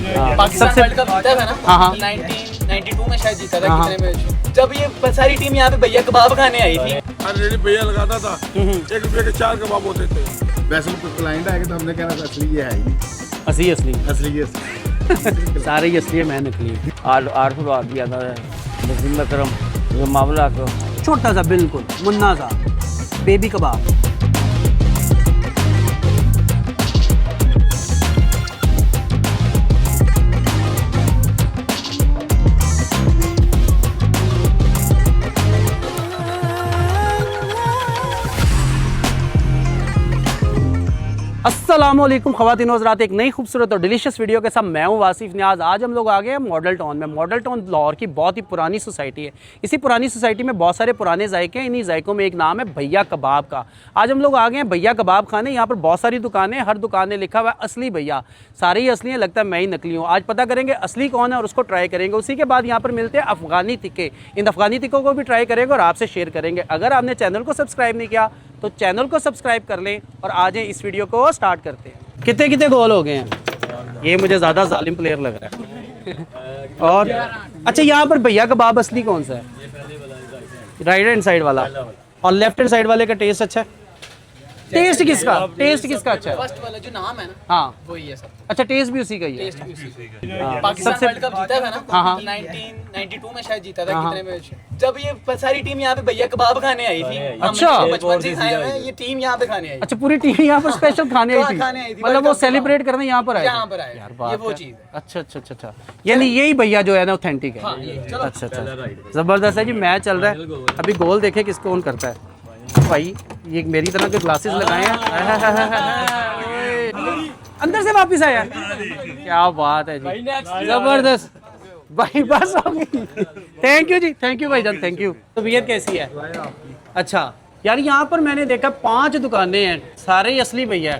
Pakistan world cup जीता था ना 1992 में शायद जीता था कितने में, जब ये सारी टीम यहाँ पे भैया कबाब खाने आई थी। ऑलरेडी भैया लगाता था 1 रुपये के 4 कबाब होते थे। वैसे क्लाइंट आएगा तो हमने कहना असली ये है ही नहीं, असली सारे ही असली है, मैं नकली। आठ आ गया था नसीम करम मामला को छोटा सा बिल्कुल मुन्ना सा बेबी कबाब। अस्सलामुअलैकुम ख़वातीन हज़रात, एक नई खूबसूरत और डिलीशियस वीडियो के साथ मैं हूं वासिफ़ नियाज़। आज हम लोग आ गए हैं मॉडल टाउन में। मॉडल टाउन लाहौर की बहुत ही पुरानी सोसाइटी है। इसी पुरानी सोसाइटी में बहुत सारे पुराने जायके हैं। इन्हीं जायकों में एक नाम है भैया कबाब का। आज हम लोग आ गए हैं भैया कबाब खाने। यहाँ पर बहुत सारी दुकानें, हर दुकान ने लिखा हुआ है असली भैया। सारे ही असली हैं, लगता है मैं ही नकली हूँ। आज पता करेंगे असली कौन है और उसको ट्राई करेंगे। उसी के बाद यहाँ पर मिलते हैं अफ़गानी टिक्के। इन अफ़गानी टिक्कों को भी ट्राई करेंगे और आपसे शेयर करेंगे। अगर आपने चैनल को सब्सक्राइब नहीं किया तो चैनल को सब्सक्राइब कर लें और आ जाएं इस वीडियो को स्टार्ट करते हैं। कितने गोल हो गए हैं? ये मुझे ज़्यादा जालिम प्लेयर लग रहा है। और अच्छा, यहाँ पर भैया कबाब असली कौन सा है? राइट हैंड साइड वाला और लेफ्ट हैंड साइड वाले का टेस्ट अच्छा है? टेस्ट किसका अच्छा है? फर्स्ट वाला जो नाम है ना, हाँ वही है सब। अच्छा, टेस्ट भी उसी का ही है। टेस्ट भी उसी का है। पाकिस्तान वर्ल्ड कप जीता था ना 1992 में शायद जीता था कितने में, जब ये सारी टीम यहाँ पे भैया कबाब खाने आई थी। अच्छा, बचपन से खाए हुए हैं, ये टीम यहाँ पे खाने आई। अच्छा, पूरी टीम यहाँ पर स्पेशल खाने आई थी, मतलब वो सेलिब्रेट करने यहाँ पर आए? यहाँ पर आए, ये वो चीज है। अच्छा, यानी यही भैया जो है ना ऑथेंटिक है। अच्छा, जबरदस्त है जी। मैच चल रहा है अभी। गोल देखे किस कौन करता है भाई। ये मेरी तरह के ग्लासेस लगाए हैं, अंदर से वापस आया। क्या बात है जी, जबरदस्त भाई। बस हो गई। थैंक यू जी, थैंक यू भाई जान, थैंक यू। तबीयत कैसी है? अच्छा यार, यहाँ पर मैंने देखा 5 दुकानें हैं, सारे ही असली भैया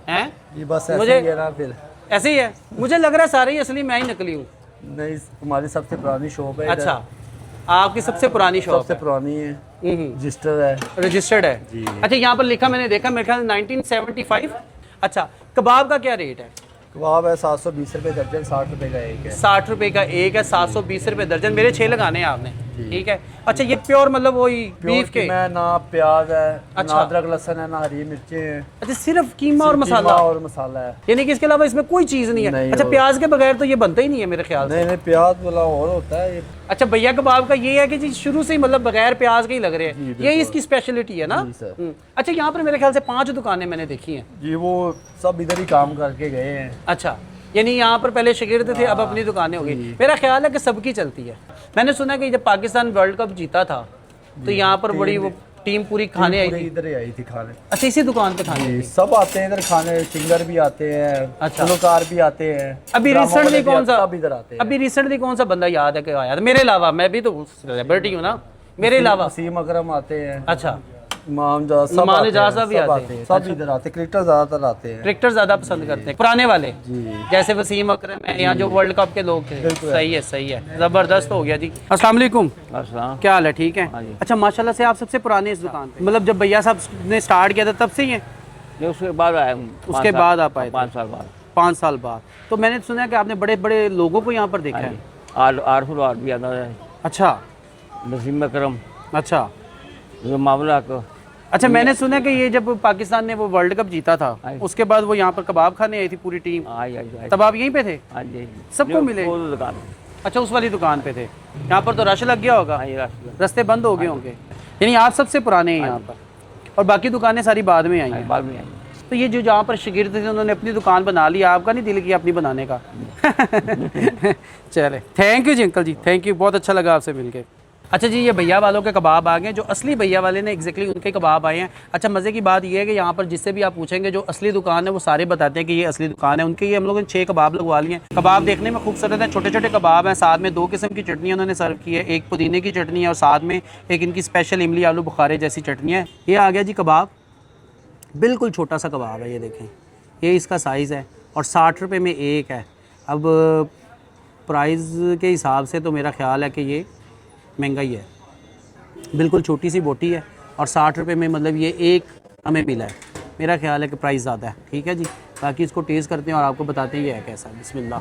हैं। ये बस मुझे ऐसे ही है ना, फिर ऐसे ही है। मुझे लग रहा है सारे ही असली, मैं ही नकली हूँ। नहीं, हमारी सबसे पुरानी शॉप है। अच्छा, आपकी सबसे पुरानी शॉप? सबसे पुरानी है, रजिस्टर्ड है जी। अच्छा, यहाँ पर लिखा मैंने देखा, मेरे ख्याल 1975। अच्छा, कबाब का क्या रेट है? कबाब है 720 रुपये दर्जन, 60 रुपये का एक है। 60 रुपये का एक है, 720 रुपये दर्जन। मेरे 6 लगाने हैं आपने, ठीक है। अच्छा, ये प्योर मतलब वही बीफ के? ना प्याज है, अच्छा, ना अदरक लहसुन है, ना हरी मिर्चें हैं। अच्छा, सिर्फ कीमा और मसाला है, यानी कि इसके अलावा इसमें कोई चीज़ नहीं है? अच्छा, प्याज के बगैर तो ये बनता ही नहीं है मेरे ख्याल से। नहीं, प्याज वाला और होता है ये। अच्छा, भैया कबाब का ये है कि जी शुरू से ही मतलब बगैर प्याज के ही लग रहे हैं, यही इसकी स्पेशलिटी है ना? अच्छा, यहाँ पर मेरे ख्याल से 5 दुकानें मैंने देखी हैं जी, वो सब इधर ही काम करके गए हैं। अच्छा, यानी यहाँ पर पहले शागिर्द थे, अब अपनी दुकानें हो गई। मेरा ख्याल है कि सबकी चलती है। मैंने सुना कि जब पाकिस्तान वर्ल्ड कप जीता था तो यहाँ पर बड़ी वो टीम पूरी खाने आई थी। इधर ही आई थी खाने। अच्छा, इसी दुकान पे खाने? सब आते हैं इधर खाने, सिंगर भी आते हैं, अच्छा, कलाकार भी आते हैं। अभी रिसेंटली कौन सा, इधर आते हैं? अभी रिसेंटली कौन सा बंदा याद है कि आया था मेरे अलावा? मैं भी तो सेलिब्रिटी हूँ ना, मेरे अलावा वसीम अकरम आते हैं। अच्छा, इमाम इजाज़ भी आते हैं, सब इधर आते हैं। क्रिकेटर ज्यादातर आते हैं, क्रिकेटर ज्यादा पसंद करते हैं पुराने वाले जी, जैसे वसीम अकरम है, यहाँ जो वर्ल्ड कप के लोग थे। सही है, जबरदस्त हो गया जी। अस्सलाम वालेकुम। क्या हाल है? ठीक है। अच्छा, माशाल्लाह से आप सबसे पुराने इस दुकान पे, मतलब जब भैया साहब ने स्टार्ट किया था तब से ही है? उसके बाद आया, उसके बाद आप आए? 5 साल बाद। 5 साल बाद। तो मैंने सुना कि आपने बड़े बड़े लोगों को यहाँ पर देखा है। आठ भी आता है। अच्छा, नसीम करम। अच्छा, मामला को। अच्छा, मैंने सुना कि ये जब पाकिस्तान ने वो वर्ल्ड कप जीता था उसके बाद वो यहाँ पर कबाब खाने आई थी पूरी टीम। तब आप यहीं पे थे? हाँ जी, सबको मिले? अच्छा, उस वाली दुकान पे थे। यहाँ पर तो रश लग गया होगा, रास्ते बंद हो गए होंगे। यानी आप सबसे पुराने हैं यहाँ पर, और बाकी दुकानें सारी बाद में आई हैं? बाद में आई। तो ये जो जहाँ पर शागिर्द थे उन्होंने अपनी दुकान बना ली, आपका नहीं दिल किया अपनी बनाने का? चले, थैंक यू जी अंकल जी, थैंक यू, बहुत अच्छा लगा आपसे मिलके। अच्छा जी, ये भैया वालों के कबाब आ गए, जो असली भैया वाले ने एग्जैक्टली उनके कबाब आए हैं। अच्छा, मज़े की बात यह है कि यहाँ पर जिससे भी आप पूछेंगे जो असली दुकान है वो सारे बताते हैं कि ये असली दुकान है उनके। ये हम लोगों ने 6 कबाब लगवा लिए हैं। कबाब देखने में खूबसूरत है, छोटे छोटे कबाब हैं, साथ में 2 किस्म की चटनी उन्होंने सर्व की है। एक पुदीने की चटनी है और साथ में एक इनकी स्पेशल इमली आलू बुखारे जैसी चटनी है। ये आ गया जी कबाब, बिल्कुल छोटा सा कबाब है, ये देखें, ये इसका साइज़ है और 60 रुपये में एक है। अब प्राइस के हिसाब से तो मेरा ख्याल है कि ये महंगा ही है। बिल्कुल छोटी सी बोटी है और 60 रुपये में मतलब ये एक हमें मिला है। मेरा ख्याल है कि प्राइस ज़्यादा है। ठीक है जी, बाकी इसको टेस्ट करते हैं और आपको बताते हैं ये है कैसा। बिस्मिल्लाह।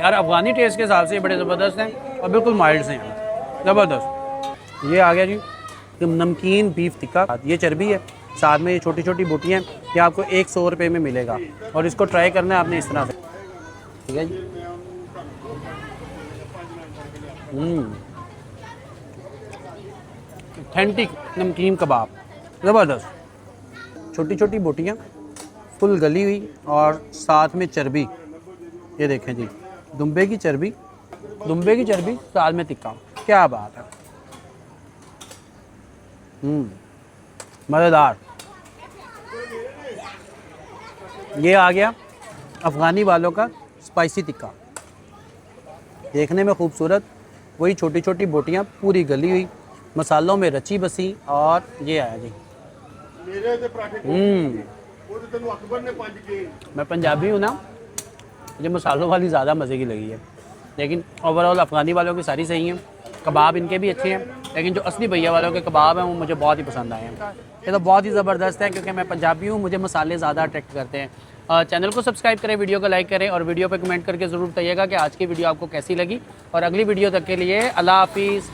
यार अफ़गानी टेस्ट के हिसाब से ये बड़े ज़बरदस्त हैं और बिल्कुल माइल्ड से हैं, ज़बरदस्त। ये आ गया जी नमकीन बीफ टिक्का, ये चर्बी है, साथ में ये छोटी छोटी बोटियाँ हैं, ये आपको 100 रुपये में मिलेगा और इसको ट्राई करना है आपने इस तरह से, ठीक है जी। ऑथेंटिक नमकीन कबाब, ज़बरदस्त। छोटी छोटी बोटियाँ फुल गली हुई और साथ में चर्बी, ये देखें जी दुम्बे की चर्बी साथ में टिक्का, क्या बात है। मज़ेदार। ये आ गया अफ़गानी वालों का स्पाइसी टिक्का, देखने में खूबसूरत, वही छोटी छोटी बोटियाँ पूरी गली हुई, मसालों में रची बसी, और ये आया जी। मैं पंजाबी हूँ ना, मुझे मसालों वाली ज़्यादा मज़े की लगी है, लेकिन ओवरऑल अफ़गानी वालों की सारी सही हैं, कबाब इनके भी अच्छे हैं, लेकिन जो असली भैया वालों के कबाब हैं वो मुझे बहुत ही पसंद आए हैं। ये तो बहुत ही ज़बरदस्त है क्योंकि मैं पंजाबी हूँ, मुझे मसाले ज़्यादा अट्रैक्ट करते हैं। चैनल को सब्सक्राइब करें, वीडियो को लाइक करें और वीडियो पे कमेंट करके ज़रूर बताइएगा कि आज की वीडियो आपको कैसी लगी। और अगली वीडियो तक के लिए अल्लाह हाफिज़।